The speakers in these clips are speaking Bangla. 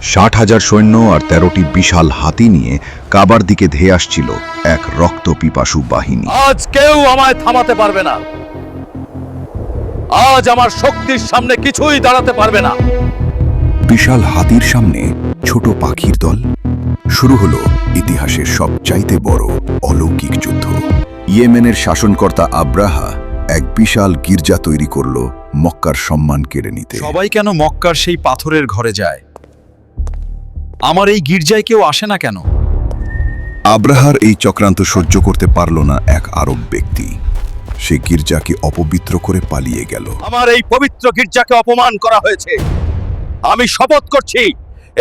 60,000 সৈন্য আর 13টি বিশাল হাতি নিয়ে কাবার দিকে ধেয়ে আসছিল এক রক্ত পিপাসু বাহিনী। আজ কেউ আমায় থামাতে পারবে না। আজ আমার শক্তির সামনে কিছুই দাঁড়াতে পারবে না। বিশাল হাতির সামনে ছোট পাখির দল। শুরু হলো ইতিহাসের সবচাইতে বড় অলৌকিক যুদ্ধ। ইয়েমেনের শাসনকর্তা আব্রাহা এক বিশাল গির্জা তৈরি করল মক্কার সম্মান কেড়ে নিতে। সবাই কেন মক্কার সেই পাথরের ঘরে যায়? আমার এই গির্জায় কেউ আসে না কেন? আব্রাহার এই চক্রান্ত সহ্য করতে পারল না এক আরব ব্যক্তি। সে গির্জাকে অপবিত্র করে পালিয়ে গেল। আমার এই পবিত্র গির্জাকে অপমান করা হয়েছে। আমি শপথ করছি,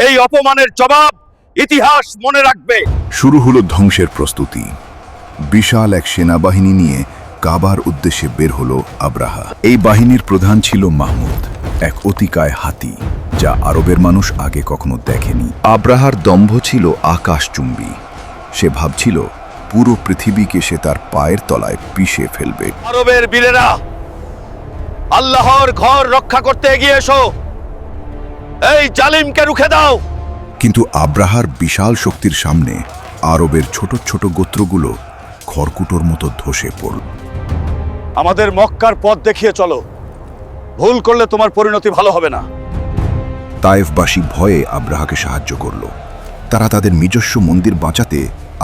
এই অপমানের জবাব ইতিহাস মনে রাখবে। শুরু হলো ধ্বংসের প্রস্তুতি। বিশাল এক সেনাবাহিনী নিয়ে কাবার উদ্দেশ্যে বের হলো আব্রাহা। এই বাহিনীর প্রধান ছিল মাহমুদ, এক অতিকায় হাতি, যা আরবের মানুষ আগে কখনো দেখেনি। আব্রাহার দম্ভ ছিল আকাশচুম্বী। সে ভাবছিল পুরো পৃথিবীকে সে তার পায়ের তলায় পিষে ফেলবে। আরবের বীরেরা, আল্লাহর ঘর রক্ষা করতে এগিয়ে এসো। এই জালিমকে রুখে দাও। কিন্তু আব্রাহার বিশাল শক্তির সামনে আরবের ছোট ছোট গোত্রগুলো খড়কুটোর মতো ধসে পড়ল। আমাদের মক্কার পথ দেখিয়ে চলো। ভুল করলে তোমার পরিণতি ভালো হবে না। তায়েফবাসী ভয়ে আব্রাহাকে সাহায্য করল। তারা তাদের নিজস্ব মন্দির বাঁচাতে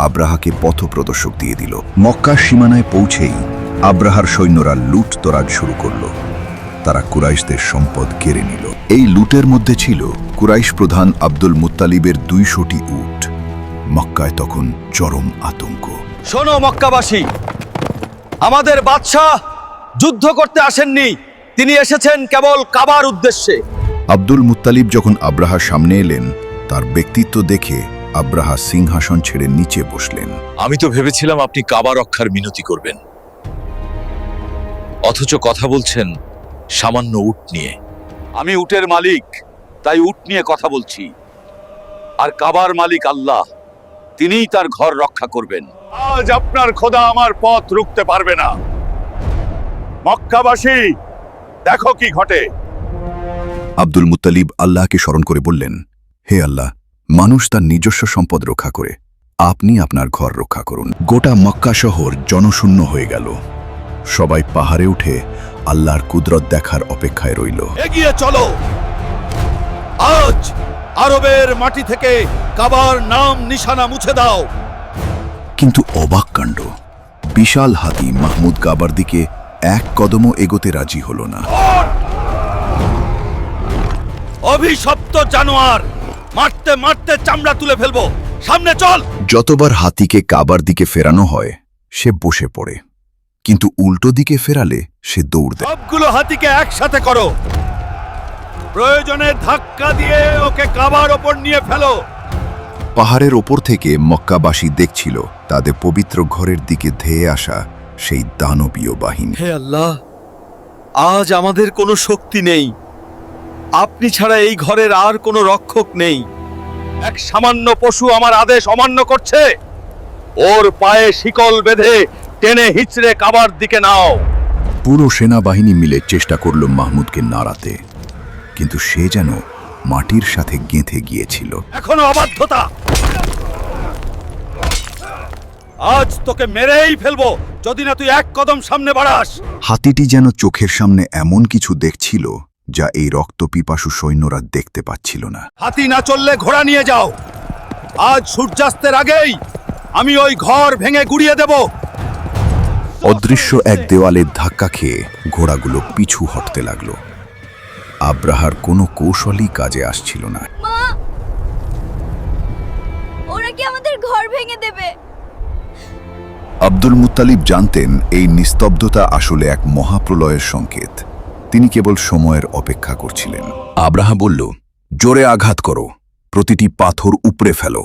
আব্রাহাকে পথপ্রদর্শক দিয়ে দিল। মক্কার সীমানায় পৌঁছেই আব্রাহার সৈন্যরা লুট তরাজ শুরু করল। তারা কুরাইশদের সম্পদ কেড়ে নিল। এই লুটের মধ্যে ছিল কুরাইশ প্রধান আব্দুল মুত্তালিবের 200টি উট। মক্কায় তখন চরম আতঙ্ক। শোনো মক্কাবাসী, আমাদের বাদশাহ যুদ্ধ করতে আসেননি। তিনি এসেছেন কেবল কাবার উদ্দেশ্যে। আব্দুল মুত্তালিব যখন আব্রাহার সামনে এলেন, তার ব্যক্তিত্ব দেখে আব্রাহা সিংহাসন ছেড়ে নিচে বসলেন। আমি তো ভেবেছিলাম আপনি কাবা রক্ষার মিনতি করবেন, অথচ কথা বলছেন সামান্য উট নিয়ে। আমি উটের মালিক, তাই উট নিয়ে কথা বলছি। আর কাবার মালিক আল্লাহ, তিনিই তার ঘর রক্ষা করবেন। আজ আপনার খোদা আমার পথ রুখতে পারবে না। মক্কাবাসী, দেখো কি ঘটে। আব্দুল মুত্তালিব আল্লাহকে স্মরণ করে বললেন, হে আল্লাহ, মানুষ তার নিজস্ব সম্পদ রক্ষা করে, আপনি আপনার ঘর রক্ষা করুন। গোটা মক্কা শহর জনশূন্য হয়ে গেল। সবাই পাহাড়ে উঠে আল্লাহর কুদরত দেখার অপেক্ষায় রইল। এগিয়ে চলো। আজ আরবের মাটি থেকে কাবার নাম নিশানা মুছে দাও। কিন্তু অবাক কাণ্ড, বিশাল হাতি মাহমুদ কাবার দিকে এক কদমও এগোতে রাজি হল না। অভিশপ্ত জানোয়ার, মারতে মারতে চামড়া তুলে ফেলবো। সামনে চল। যতবার হাতিকে কাবার দিকে ফেরানো হয়, সে বসে পড়ে, কিন্তু উল্টো দিকে ফেরালে সে দৌড় দেয়। সবগুলো হাতিকে একসাথে করো। প্রয়োজনে ধাক্কা দিয়ে ওকে কাবার ওপর নিয়ে ফেলো। পাহাড়ের ওপর থেকে মক্কাবাসী দেখছিল তাদের পবিত্র ঘরের দিকে ধেয়ে আসা সেই দানবীয় বাহিনী। হে আল্লাহ, আজ আমাদের কোনো শক্তি নেই। আপনি ছাড়া এই ঘরের আর কোনো রক্ষক নেই। এক সামান্য পশু আমার আদেশ অমান্য করছে। ওর পায়ে শিকল বেঁধে টেনে হিচড়ে কাবার দিকে নাও। পুরো সেনাবাহিনী মিলে চেষ্টা করল মাহমুদকে নাড়াতে, কিন্তু সে যেন মাটির সাথে গেঁথে গিয়েছিল। এখনো অবাধ্যতা। আজ তোকে মেরেই ফেলবো যদি না তুই এক কদম সামনে বাড়াস। হাতিটি যেন চোখের সামনে এমন কিছু দেখছিল যা এই রক্তপিপাসু সৈন্যরা দেখতে পাচ্ছিল না। হাতি না চললে ঘোড়া নিয়ে যাও। আজ সূর্যাস্তের আগেই আমি ওই ঘর ভেঙে গুড়িয়ে দেব। অদৃশ্য এক দেওয়ালের ধাক্কা খেয়ে ঘোড়াগুলো পিছু হটতে লাগলো। আব্রাহার কোনো কৌশলই কাজে আসছিল না। মা, ওরা কি আমাদের ঘর ভেঙে দেবে? আব্দুল মুত্তালিব জানতেন এই নিস্তব্ধতা আসলে এক মহাপ্রলয়ের সংকেত। তিনি কেবল সময়ের অপেক্ষা করছিলেন। আব্রাহা বলল, জোরে আঘাত করো, প্রতিটি পাথর উপড়ে ফেলো।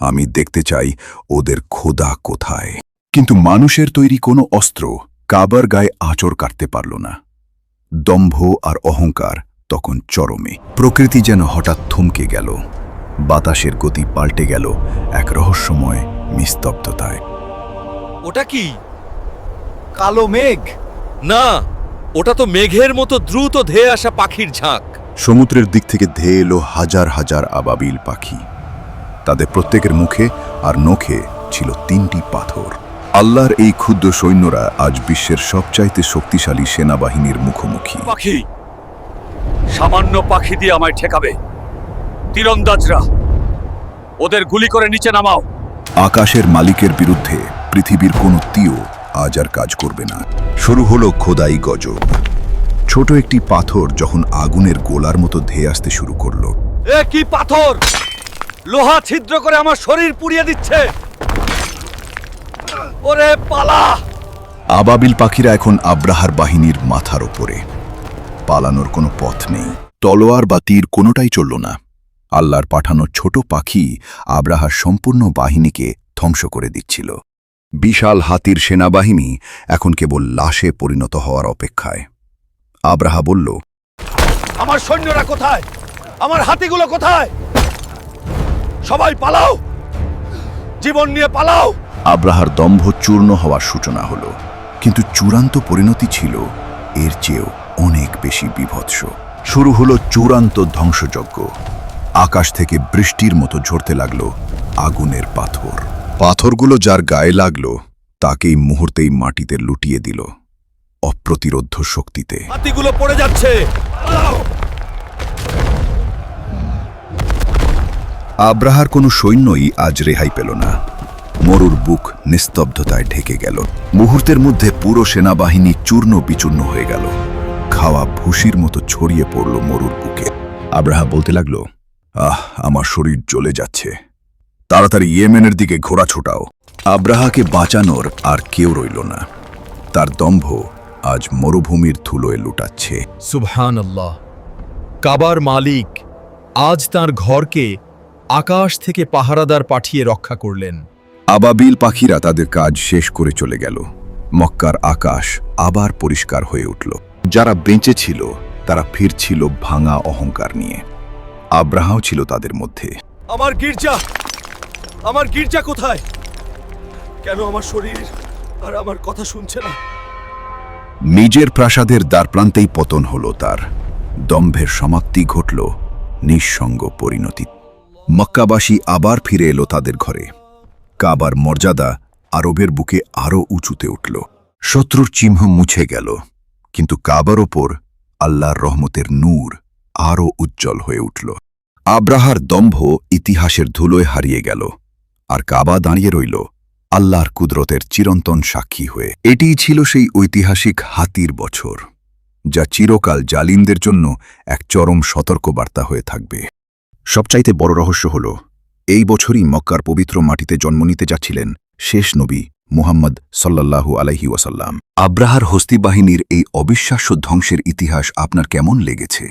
আমি দেখতে চাই ওদের খোদা কোথায়। কিন্তু মানুষের তৈরি কোনো অস্ত্র কাবার গায়ে আঁচড় কাটতে পারল না। দম্ভ আর অহংকার তখন চরমে। প্রকৃতি যেন হঠাৎ থমকে গেল। বাতাসের গতি পাল্টে গেল এক রহস্যময় নিস্তব্ধতায়। ওটা কি? কালো মেঘ? না, ওটা তো মেঘের মতো দ্রুত ধেয়ে আসা পাখির ঝাঁক। সমুদ্রের দিক থেকে ধেয়ে এলো হাজার হাজার আবাবিল পাখি। তাদের প্রত্যেকের মুখে আর নখে ছিল 3টি পাথর। আল্লাহর এই ক্ষুদ্র সৈন্যরা আজ বিশ্বের সবচাইতে শক্তিশালী সেনাবাহিনীর মুখোমুখি। পাখি, সামান্য পাখি দিয়ে আমায় ঠেকাবে? তীরন্দাজরা, ওদের গুলি করে নিচে নামাও। আকাশের মালিকের বিরুদ্ধে পৃথিবীর কোনো তীও আজ আর কাজ করবে না। শুরু হলো খোদাই গজব। ছোট একটি পাথর যখন আগুনের গোলার মতো ধেয়ে আসতে শুরু করলো। এ কি পাথর! লোহা ছিদ্র করে আমার শরীর পুড়িয়ে দিচ্ছে। ওরে পালা! আবাবিল পাখিরা এখন আব্রাহার বাহিনীর মাথার ওপরে। পালানোর কোনো পথ নেই। তলোয়ার বা তীর কোনোটাই চলল না। আল্লাহর পাঠানো ছোট পাখি আব্রাহার সম্পূর্ণ বাহিনীকে ধ্বংস করে দিচ্ছিল। বিশাল হাতির সেনাবাহিনী এখন কেবল লাশে পরিণত হওয়ার অপেক্ষায়। আব্রাহা বলল, আমার সৈন্যরা কোথায়? আমার হাতিগুলো কোথায়? সবাই পালাও! জীবন নিয়ে পালাও! আব্রাহার দম্ভ চূর্ণ হওয়ার সূচনা হল, কিন্তু চূড়ান্ত পরিণতি ছিল এর চেয়েও অনেক বেশি বীভৎস। শুরু হলো চূড়ান্ত ধ্বংসযজ্ঞ। আকাশ থেকে বৃষ্টির মতো ঝরতে লাগলো আগুনের পাথর। পাথরগুলো যার গায়ে লাগলো তাকেই মুহূর্তেই মাটিতে লুটিয়ে দিল অপ্রতিরোধ্য শক্তিতে। হাতিগুলো পড়ে যাচ্ছে! পালাও! আব্রাহার কোনো সৈন্যই আজ রেহাই পেল না। মরুর বুক নিস্তব্ধতায় ঢেকে গেল। মুহূর্তের মধ্যে পুরো সেনাবাহিনী চূর্ণ বিচূর্ণ হয়ে গেল। খাওয়া ভুসির মতো ছড়িয়ে পড়ল মরুর বুকে। আব্রাহা বলতে লাগল, আমার শরীর জ্বলে যাচ্ছে, তাড়াতাড়ি ইয়েমেনের দিকে ঘোড়া ছোটাও। আব্রাহাকে বাঁচানোর আর কেউ রইল না। তার দম্ভ আজ মরুভূমির ধুলোয় লুটাচ্ছে। সুবহানাল্লাহ! কাবার মালিক আজ তার ঘরকে আকাশ থেকে পাহারাদার পাঠিয়ে রক্ষা করলেন। আবাবিল পাখিরা তাদের কাজ শেষ করে চলে গেল। মক্কার আকাশ আবার পরিষ্কার হয়ে উঠল। যারা বেঁচে ছিল তারা ফিরছিল ভাঙা অহংকার নিয়ে। আব্রাহাও ছিল তাদের মধ্যে। আমার গির্জা! আমার গির্জা কোথায়? কেন আমার শরীর আর আমার কথা শুনছে না? নিজের প্রাসাদের দ্বারপ্রান্তেই পতন হলো তার। দম্ভের সমাপ্তি ঘটল নিঃসঙ্গ পরিণতি। মক্কাবাসী আবার ফিরে এলো তাদের ঘরে। কাবার মর্যাদা আরবের বুকে আরও উঁচুতে উঠল। শত্রুর চিহ্ন মুছে গেল, কিন্তু কাবার ওপর আল্লাহর রহমতের নূর আরও উজ্জ্বল হয়ে উঠল। আব্রাহার দম্ভ ইতিহাসের ধুলোয় হারিয়ে গেল, আর কাবা দাঁড়িয়ে রইল আল্লাহর কুদরতের চিরন্তন সাক্ষী হয়ে। এটিই ছিল সেই ঐতিহাসিক হাতির বছর, যা চিরকাল জালিমদের জন্য এক চরম সতর্কবার্তা হয়ে থাকবে। সবচাইতে বড় রহস্য হল, এই বছরই মক্কার পবিত্র মাটিতে জন্ম নিতে যাচ্ছিলেন শেষ নবী মুহাম্মদ সাল্লাল্লাহু আলাইহি ওয়াসাল্লাম। আব্রাহার হস্তি বাহিনীর এই অবিশ্বাস্য ধ্বংসের ইতিহাস আপনার কেমন লেগেছে?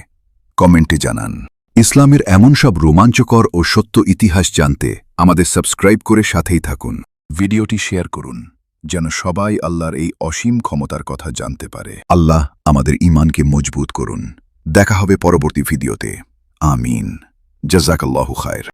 কমেন্টে জানান। ইসলামের এমন সব রোমাঞ্চকর ও সত্য ইতিহাস জানতে আমাদের সাবস্ক্রাইব করে সাথেই থাকুন। ভিডিওটি শেয়ার করুন, যেন সবাই আল্লাহর এই অসীম ক্ষমতার কথা জানতে পারে। আল্লাহ আমাদের ঈমানকে মজবুত করুন। দেখা হবে পরবর্তী ভিডিওতে। আমিন। জাযাকাল্লাহু খায়র।